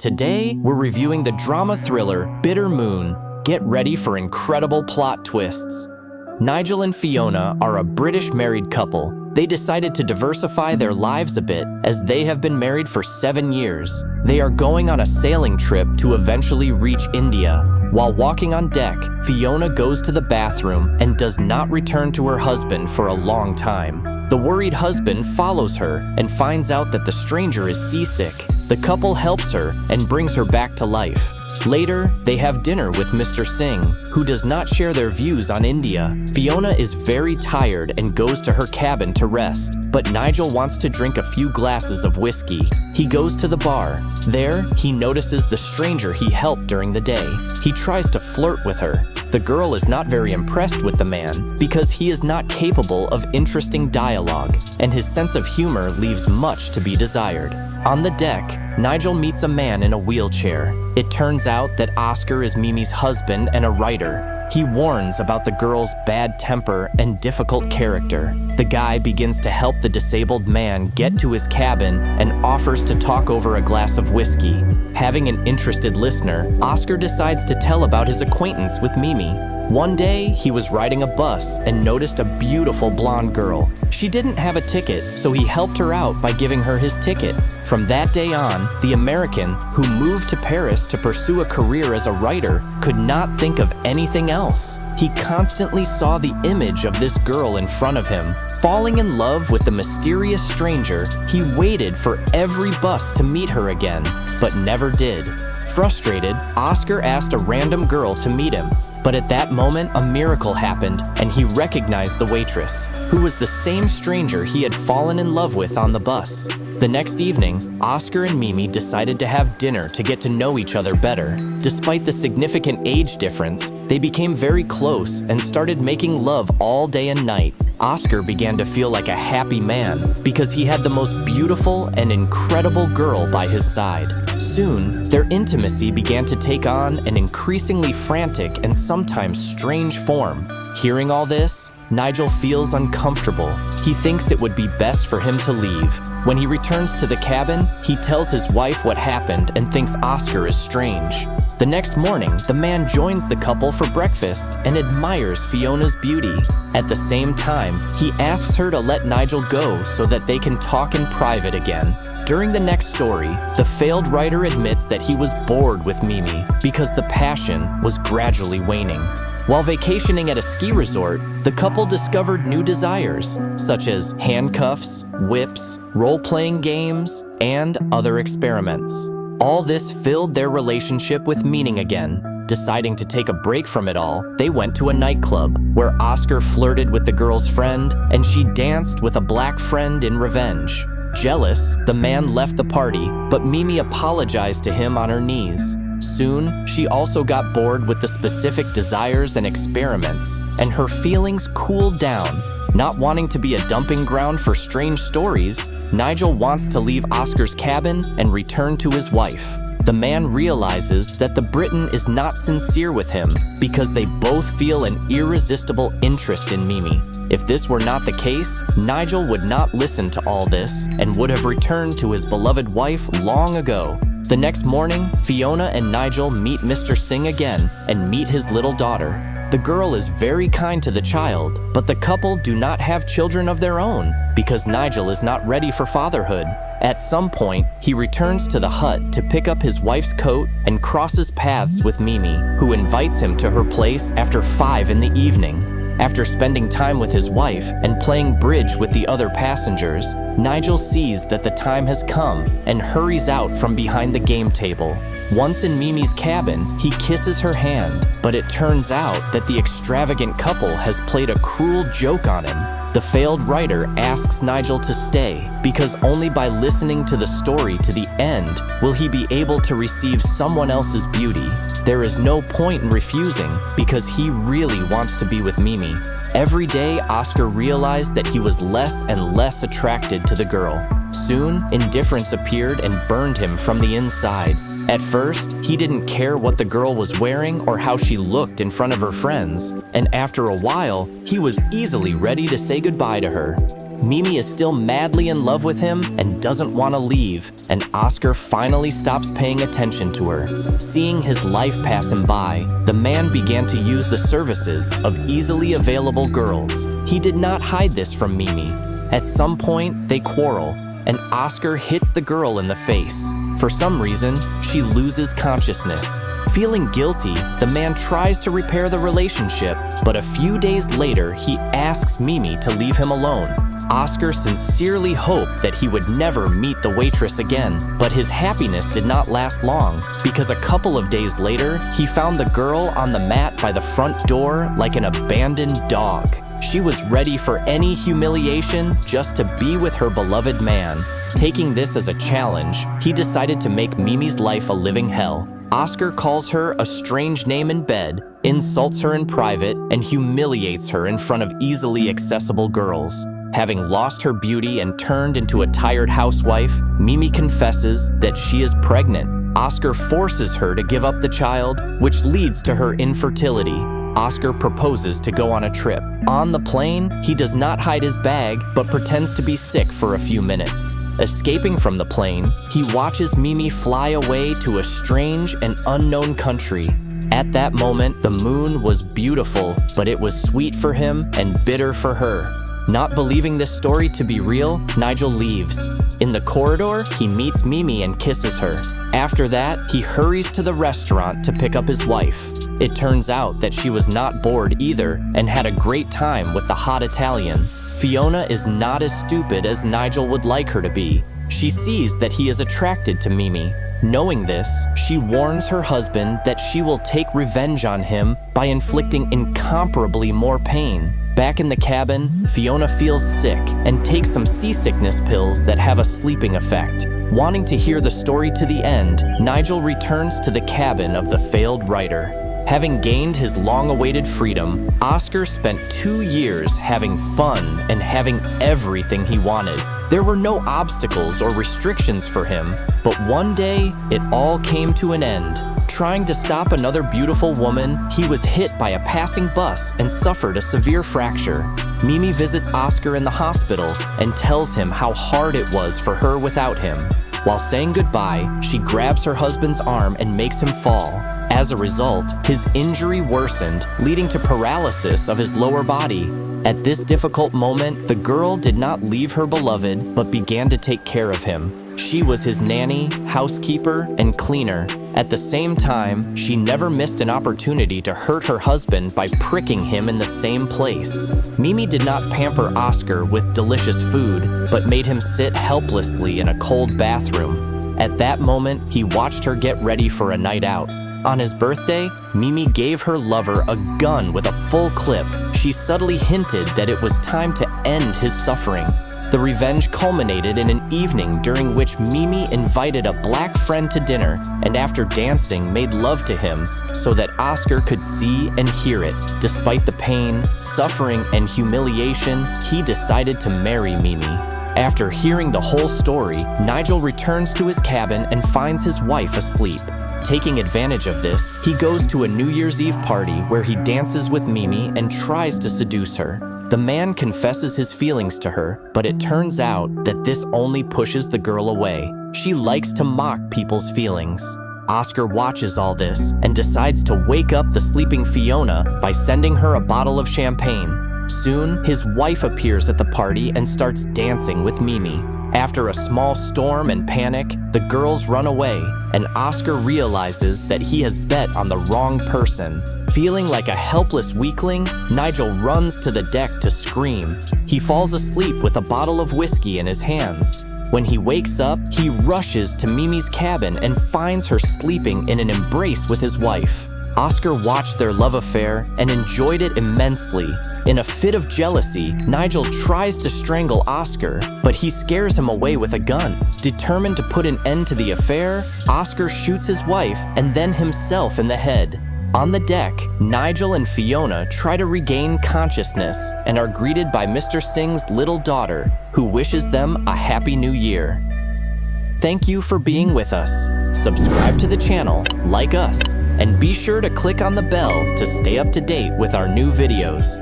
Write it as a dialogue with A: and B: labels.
A: Today, we're reviewing the drama thriller Bitter Moon. Get ready for incredible plot twists. Nigel and Fiona are a British married couple. They decided to diversify their lives a bit as they have been married for 7 years. They are going on a sailing trip to eventually reach India. While walking on deck, Fiona goes to the bathroom and does not return to her husband for a long time. The worried husband follows her and finds out that the stranger is seasick. The couple helps her and brings her back to life. Later, they have dinner with Mr. Singh, who does not share their views on India. Fiona is very tired and goes to her cabin to rest, but Nigel wants to drink a few glasses of whiskey. He goes to the bar. There, he notices the stranger he helped during the day. He tries to flirt with her. The girl is not very impressed with the man because he is not capable of interesting dialogue, and his sense of humor leaves much to be desired. On the deck, Nigel meets a man in a wheelchair. It turns out that Oscar is Mimi's husband and a writer. He warns about the girl's bad temper and difficult character. The guy begins to help the disabled man get to his cabin and offers to talk over a glass of whiskey. Having an interested listener, Oscar decides to tell about his acquaintance with Mimi. One day, he was riding a bus and noticed a beautiful blonde girl. She didn't have a ticket, so he helped her out by giving her his ticket. From that day on, the American, who moved to Paris to pursue a career as a writer, could not think of anything else. He constantly saw the image of this girl in front of him. Falling in love with the mysterious stranger, he waited for every bus to meet her again, but never did. Frustrated, Oscar asked a random girl to meet him, but at that moment, a miracle happened, and he recognized the waitress, who was the same stranger he had fallen in love with on the bus. The next evening, Oscar and Mimi decided to have dinner to get to know each other better. Despite the significant age difference, they became very close and started making love all day and night. Oscar began to feel like a happy man because he had the most beautiful and incredible girl by his side. Soon, their intimacy began to take on an increasingly frantic and sometimes strange form. Hearing all this, Nigel feels uncomfortable. He thinks it would be best for him to leave. When he returns to the cabin, he tells his wife what happened and thinks Oscar is strange. The next morning, the man joins the couple for breakfast and admires Fiona's beauty. At the same time, he asks her to let Nigel go so that they can talk in private again. During the next story, the failed writer admits that he was bored with Mimi because the passion was gradually waning. While vacationing at a ski resort, the couple discovered new desires, such as handcuffs, whips, role-playing games, and other experiments. All this filled their relationship with meaning again. Deciding to take a break from it all, they went to a nightclub where Oscar flirted with the girl's friend and she danced with a black friend in revenge. Jealous, the man left the party, but Mimi apologized to him on her knees. Soon, she also got bored with the specific desires and experiments, and her feelings cooled down. Not wanting to be a dumping ground for strange stories, Nigel wants to leave Oscar's cabin and return to his wife. The man realizes that the Briton is not sincere with him because they both feel an irresistible interest in Mimi. If this were not the case, Nigel would not listen to all this and would have returned to his beloved wife long ago. The next morning, Fiona and Nigel meet Mr. Singh again and meet his little daughter. The girl is very kind to the child, but the couple do not have children of their own because Nigel is not ready for fatherhood. At some point, he returns to the hut to pick up his wife's coat and crosses paths with Mimi, who invites him to her place after 5 in the evening. After spending time with his wife and playing bridge with the other passengers, Nigel sees that the time has come and hurries out from behind the game table. Once in Mimi's cabin, he kisses her hand, but it turns out that the extravagant couple has played a cruel joke on him. The failed writer asks Nigel to stay because only by listening to the story to the end will he be able to receive someone else's beauty. There is no point in refusing because he really wants to be with Mimi. Every day, Oscar realized that he was less and less attracted to the girl. Soon, indifference appeared and burned him from the inside. At first, he didn't care what the girl was wearing or how she looked in front of her friends, and after a while, he was easily ready to say goodbye to her. Mimi is still madly in love with him and doesn't want to leave, and Oscar finally stops paying attention to her. Seeing his life pass him by, the man began to use the services of easily available girls. He did not hide this from Mimi. At some point, they quarrel, and Oscar hits the girl in the face. For some reason, she loses consciousness. Feeling guilty, the man tries to repair the relationship, but a few days later, he asks Mimi to leave him alone. Oscar sincerely hoped that he would never meet the waitress again, but his happiness did not last long, because a couple of days later, he found the girl on the mat by the front door like an abandoned dog. She was ready for any humiliation just to be with her beloved man. Taking this as a challenge, he decided to make Mimi's life a living hell. Oscar calls her a strange name in bed, insults her in private, and humiliates her in front of easily accessible girls. Having lost her beauty and turned into a tired housewife, Mimi confesses that she is pregnant. Oscar forces her to give up the child, which leads to her infertility. Oscar proposes to go on a trip. On the plane, he does not hide his bag, but pretends to be sick for a few minutes. Escaping from the plane, he watches Mimi fly away to a strange and unknown country. At that moment, the moon was beautiful, but it was sweet for him and bitter for her. Not believing this story to be real, Nigel leaves. In the corridor, he meets Mimi and kisses her. After that, he hurries to the restaurant to pick up his wife. It turns out that she was not bored either and had a great time with the hot Italian. Fiona is not as stupid as Nigel would like her to be. She sees that he is attracted to Mimi. Knowing this, she warns her husband that she will take revenge on him by inflicting incomparably more pain. Back in the cabin, Fiona feels sick and takes some seasickness pills that have a sleeping effect. Wanting to hear the story to the end, Nigel returns to the cabin of the failed writer. Having gained his long-awaited freedom, Oscar spent 2 years having fun and having everything he wanted. There were no obstacles or restrictions for him, but one day, it all came to an end. Trying to stop another beautiful woman, he was hit by a passing bus and suffered a severe fracture. Mimi visits Oscar in the hospital and tells him how hard it was for her without him. While saying goodbye, she grabs her husband's arm and makes him fall. As a result, his injury worsened, leading to paralysis of his lower body. At this difficult moment, the girl did not leave her beloved, but began to take care of him. She was his nanny, housekeeper, and cleaner. At the same time, she never missed an opportunity to hurt her husband by pricking him in the same place. Mimi did not pamper Oscar with delicious food, but made him sit helplessly in a cold bathroom. At that moment, he watched her get ready for a night out. On his birthday, Mimi gave her lover a gun with a full clip. She subtly hinted that it was time to end his suffering. The revenge culminated in an evening during which Mimi invited a black friend to dinner and after dancing made love to him so that Oscar could see and hear it. Despite the pain, suffering, and humiliation, he decided to marry Mimi. After hearing the whole story, Nigel returns to his cabin and finds his wife asleep. Taking advantage of this, he goes to a New Year's Eve party where he dances with Mimi and tries to seduce her. The man confesses his feelings to her, but it turns out that this only pushes the girl away. She likes to mock people's feelings. Oscar watches all this and decides to wake up the sleeping Fiona by sending her a bottle of champagne. Soon, his wife appears at the party and starts dancing with Mimi. After a small storm and panic, the girls run away, and Oscar realizes that he has bet on the wrong person. Feeling like a helpless weakling, Nigel runs to the deck to scream. He falls asleep with a bottle of whiskey in his hands. When he wakes up, he rushes to Mimi's cabin and finds her sleeping in an embrace with his wife. Oscar watched their love affair and enjoyed it immensely. In a fit of jealousy, Nigel tries to strangle Oscar, but he scares him away with a gun. Determined to put an end to the affair, Oscar shoots his wife and then himself in the head. On the deck, Nigel and Fiona try to regain consciousness and are greeted by Mr. Singh's little daughter, who wishes them a happy new year. Thank you for being with us. subscribe to the channel, like us, and be sure to click on the bell to stay up to date with our new videos.